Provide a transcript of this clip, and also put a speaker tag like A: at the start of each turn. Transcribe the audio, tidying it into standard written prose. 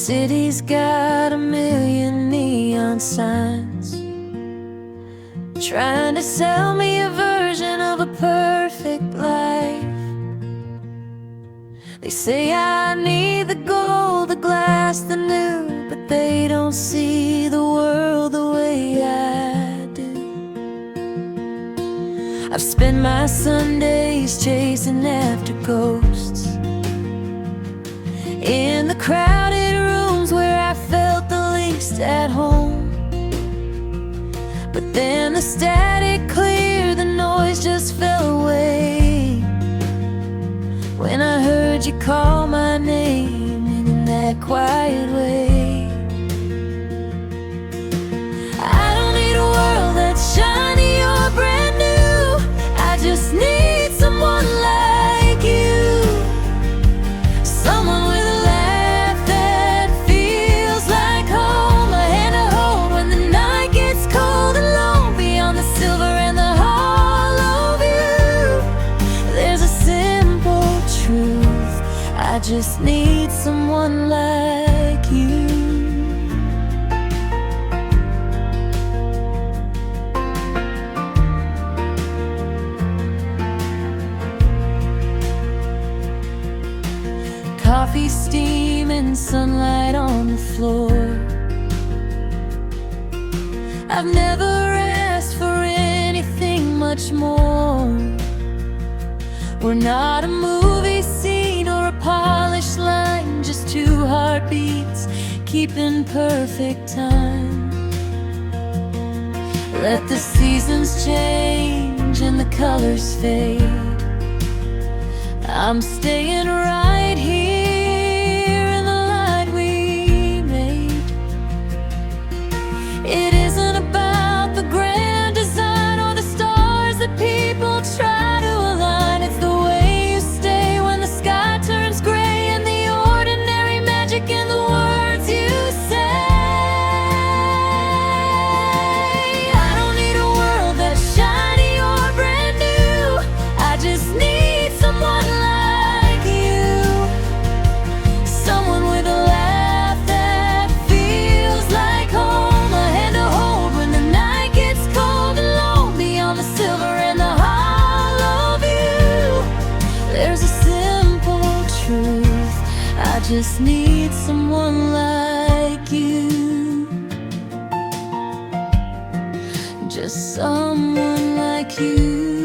A: city's got a million neon signs, trying to sell me a version of a perfect life. They say I need the gold, the glass, the new, but they don't see the world the way I do. I've spent my Sundays chasing after ghosts in the crowded rooms where I felt the least at home. But then the static cleared, the noise just fell away when I heard you call my name in that quiet way. I don't need a world that's shiny or brand new, I just need someone like you. Someone with a laugh that feels like home, a hand to hold when the night gets cold and long. Beyond the silver and the hollow view, there's a simple truth: I just need someone like you. Coffee steaming, sunlight on the floor. I've never asked for anything much more. We're not a movie scene or a polished line, just two heartbeats keeping perfect time. Let the seasons change and the colors fade, I'm staying right here in the light we made. It isn't about the grand design or the stars that people try to align. It's the way you stay when the sky turns gray, and the ordinary magic in the words you say. I don't need a world that's shiny or brand new, I just need someone like you. Someone with a laugh that feels like home, a hand to hold when the night gets cold and long. Beyond the silver and the hollow view, there's a simple truth: I just need someone like you. Just someone like you.